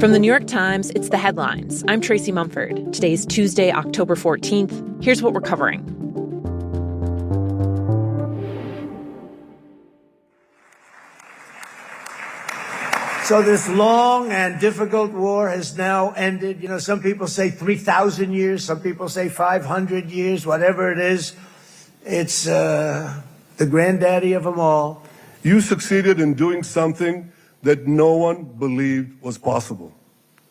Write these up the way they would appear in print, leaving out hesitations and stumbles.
From the New York Times, it's The Headlines. I'm Tracy Mumford. Today's Tuesday, October 14th. Here's what we're covering. So this long and difficult war has now ended. You know, some people say 3,000 years, some people say 500 years, whatever it is. It's the granddaddy of them all. You succeeded in doing something that no one believed was possible.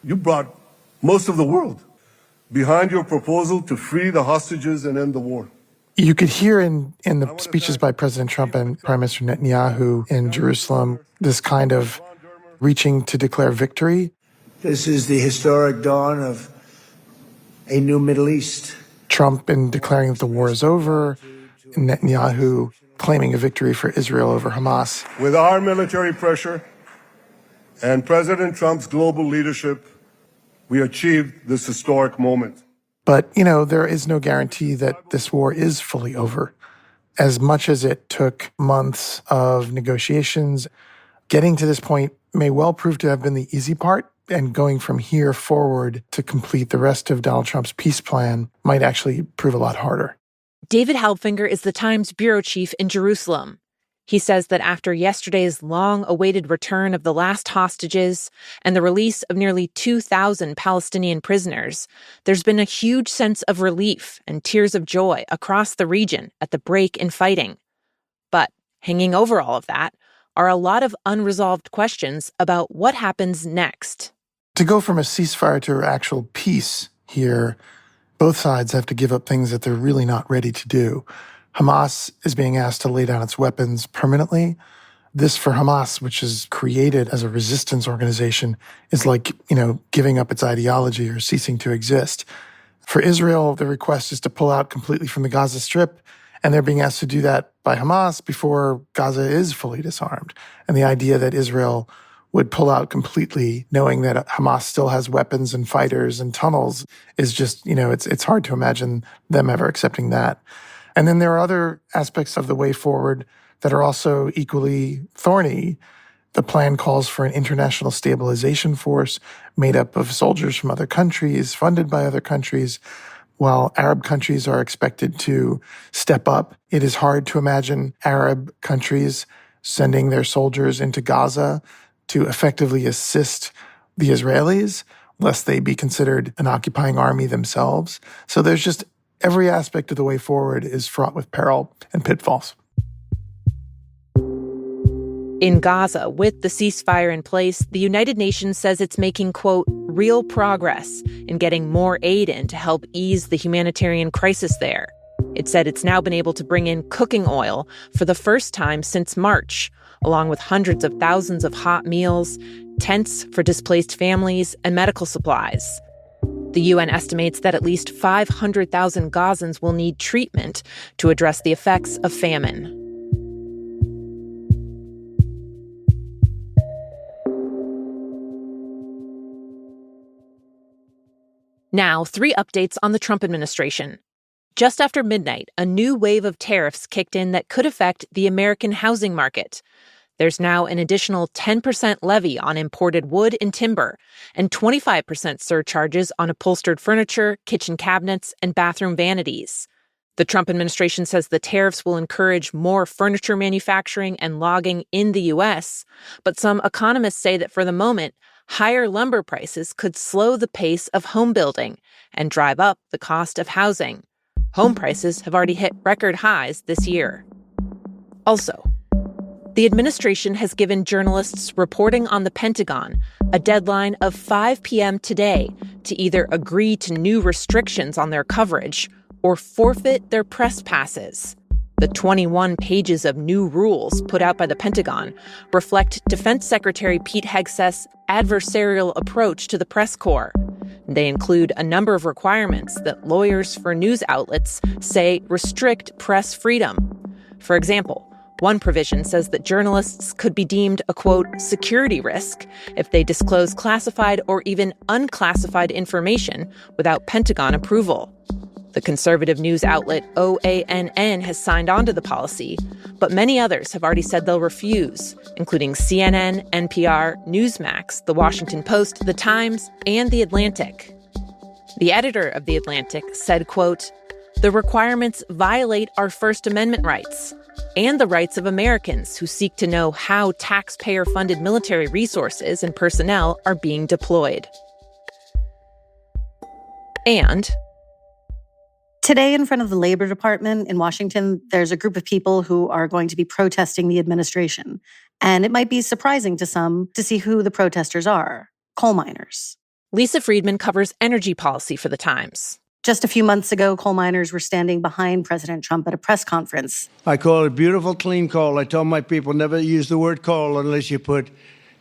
You brought most of the world behind your proposal to free the hostages and end the war. You could hear in the speeches by President Trump and Prime Minister Netanyahu in Jerusalem this kind of reaching to declare victory. This is the historic dawn of a new Middle East. Trump in declaring that the war is over, and Netanyahu claiming a victory for Israel over Hamas. With our military pressure and President Trump's global leadership, we achieved this historic moment. But, you know, there is no guarantee that this war is fully over. As much as it took months of negotiations, getting to this point may well prove to have been the easy part, and going from here forward to complete the rest of Donald Trump's peace plan might actually prove a lot harder. David Halbfinger is the Times bureau chief in Jerusalem. He says that after yesterday's long-awaited return of the last hostages and the release of nearly 2,000 Palestinian prisoners, there's been a huge sense of relief and tears of joy across the region at the break in fighting. But hanging over all of that are a lot of unresolved questions about what happens next. To go from a ceasefire to actual peace here, both sides have to give up things that they're really not ready to do. Hamas is being asked to lay down its weapons permanently. This, for Hamas, which is created as a resistance organization, is like, giving up its ideology or ceasing to exist. For Israel, the request is to pull out completely from the Gaza Strip, and they're being asked to do that by Hamas before Gaza is fully disarmed. And the idea that Israel would pull out completely, knowing that Hamas still has weapons and fighters and tunnels, is just, it's hard to imagine them ever accepting that. And then there are other aspects of the way forward that are also equally thorny. The plan calls for an international stabilization force made up of soldiers from other countries, funded by other countries. While Arab countries are expected to step up, it is hard to imagine Arab countries sending their soldiers into Gaza to effectively assist the Israelis, lest they be considered an occupying army themselves. So there's just every aspect of the way forward is fraught with peril and pitfalls. In Gaza, with the ceasefire in place, the United Nations says it's making, quote, real progress in getting more aid in to help ease the humanitarian crisis there. It said it's now been able to bring in cooking oil for the first time since March, along with hundreds of thousands of hot meals, tents for displaced families, and medical supplies. The UN estimates that at least 500,000 Gazans will need treatment to address the effects of famine. Now, 3 updates on the Trump administration. Just after midnight, a new wave of tariffs kicked in that could affect the American housing market. There's now an additional 10% levy on imported wood and timber, and 25% surcharges on upholstered furniture, kitchen cabinets, and bathroom vanities. The Trump administration says the tariffs will encourage more furniture manufacturing and logging in the U.S., but some economists say that for the moment, higher lumber prices could slow the pace of home building and drive up the cost of housing. Home prices have already hit record highs this year. Also, the administration has given journalists reporting on the Pentagon a deadline of 5 p.m. today to either agree to new restrictions on their coverage or forfeit their press passes. The 21 pages of new rules put out by the Pentagon reflect Defense Secretary Pete Hegseth's adversarial approach to the press corps. They include a number of requirements that lawyers for news outlets say restrict press freedom. For example, one provision says that journalists could be deemed a, quote, security risk if they disclose classified or even unclassified information without Pentagon approval. The conservative news outlet OANN has signed on to the policy, but many others have already said they'll refuse, including CNN, NPR, Newsmax, The Washington Post, The Times, and The Atlantic. The editor of The Atlantic said, quote, "The requirements violate our First Amendment rights and the rights of Americans who seek to know how taxpayer-funded military resources and personnel are being deployed." And today, in front of the Labor Department in Washington, there's a group of people who are going to be protesting the administration. And it might be surprising to some to see who the protesters are: coal miners. Lisa Friedman covers energy policy for The Times. Just a few months ago, coal miners were standing behind President Trump at a press conference. I call it beautiful, clean coal. I told my people never use the word coal unless you put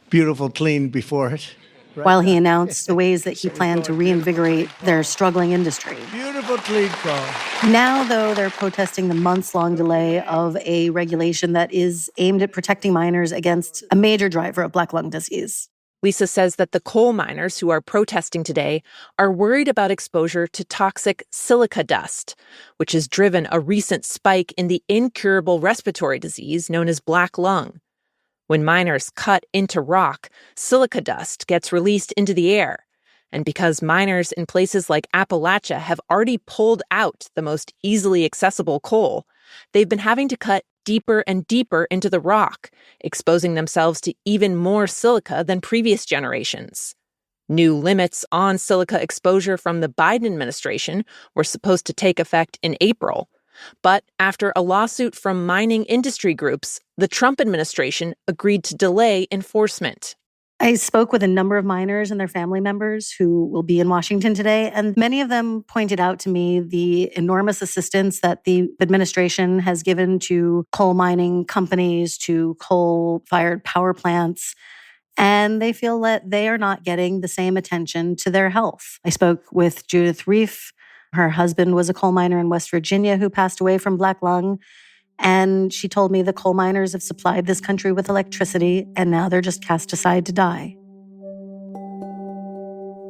beautiful, clean before it. Right. While he announced the ways that he planned to reinvigorate their struggling industry. Beautiful, clean coal. Now, though, they're protesting the months-long delay of a regulation that is aimed at protecting miners against a major driver of black lung disease. Lisa says that the coal miners who are protesting today are worried about exposure to toxic silica dust, which has driven a recent spike in the incurable respiratory disease known as black lung. When miners cut into rock, silica dust gets released into the air. And because miners in places like Appalachia have already pulled out the most easily accessible coal, they've been having to cut deeper and deeper into the rock, exposing themselves to even more silica than previous generations. New limits on silica exposure from the Biden administration were supposed to take effect in April. But after a lawsuit from mining industry groups, the Trump administration agreed to delay enforcement. I spoke with a number of miners and their family members who will be in Washington today, and many of them pointed out to me the enormous assistance that the administration has given to coal mining companies, to coal-fired power plants, and they feel that they are not getting the same attention to their health. I spoke with Judith Reif. Her husband was a coal miner in West Virginia who passed away from black lung. And she told me the coal miners have supplied this country with electricity, and now they're just cast aside to die.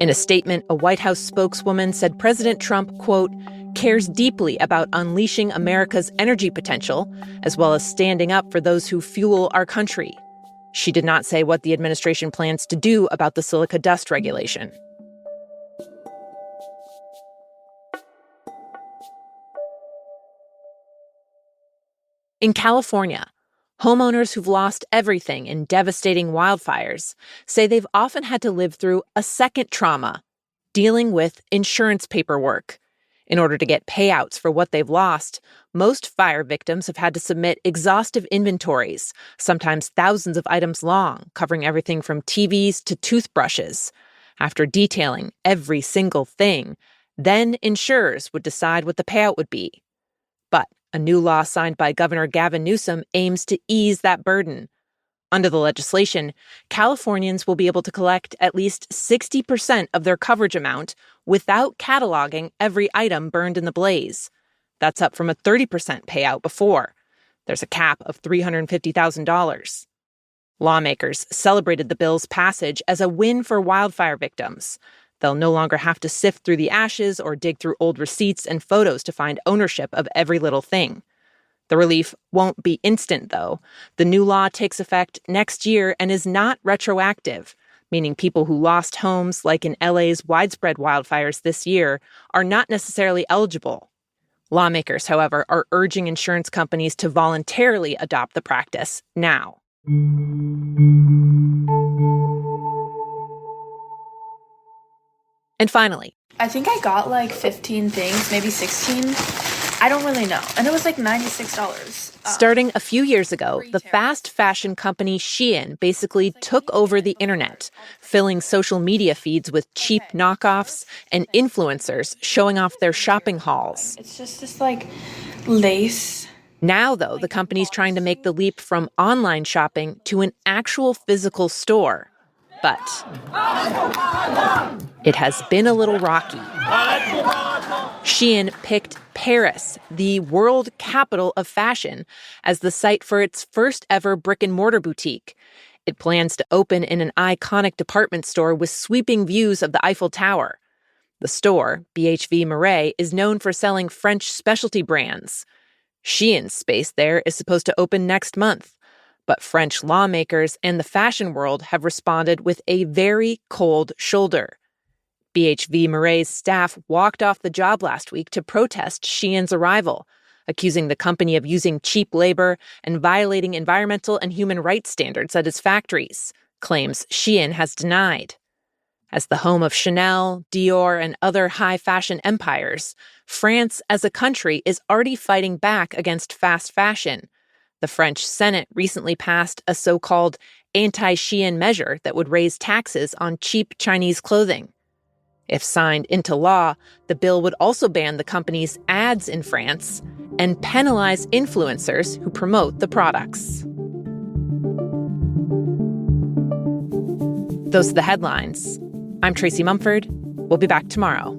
In a statement, a White House spokeswoman said President Trump, quote, cares deeply about unleashing America's energy potential, as well as standing up for those who fuel our country. She did not say what the administration plans to do about the silica dust regulation. In California, homeowners who've lost everything in devastating wildfires say they've often had to live through a second trauma, dealing with insurance paperwork. In order to get payouts for what they've lost, most fire victims have had to submit exhaustive inventories, sometimes thousands of items long, covering everything from TVs to toothbrushes. After detailing every single thing, then insurers would decide what the payout would be. But a new law signed by Governor Gavin Newsom aims to ease that burden. Under the legislation, Californians will be able to collect at least 60% of their coverage amount without cataloging every item burned in the blaze. That's up from a 30% payout before. There's a cap of $350,000. Lawmakers celebrated the bill's passage as a win for wildfire victims. They'll no longer have to sift through the ashes or dig through old receipts and photos to find ownership of every little thing. The relief won't be instant, though. The new law takes effect next year and is not retroactive, meaning people who lost homes, like in LA's widespread wildfires this year, are not necessarily eligible. Lawmakers, however, are urging insurance companies to voluntarily adopt the practice now. And finally, I think I got like 15 things, maybe 16. I don't really know. And it was like $96. Starting a few years ago, the fast fashion company Shein basically took over the internet, filling social media feeds with cheap knockoffs and influencers showing off their shopping hauls. It's just this like lace. Now, though, the company's trying to make the leap from online shopping to an actual physical store. But it has been a little rocky. Shein picked Paris, the world capital of fashion, as the site for its first ever brick-and-mortar boutique. It plans to open in an iconic department store with sweeping views of the Eiffel Tower. The store, BHV Marais, is known for selling French specialty brands. Shein's space there is supposed to open next month, but French lawmakers and the fashion world have responded with a very cold shoulder. BHV Marais' staff walked off the job last week to protest Shein's arrival, accusing the company of using cheap labor and violating environmental and human rights standards at its factories, claims Shein has denied. As the home of Chanel, Dior, and other high-fashion empires, France as a country is already fighting back against fast fashion. The French Senate recently passed a so-called anti-Shein measure that would raise taxes on cheap Chinese clothing. If signed into law, the bill would also ban the company's ads in France and penalize influencers who promote the products. Those are the headlines. I'm Tracy Mumford. We'll be back tomorrow.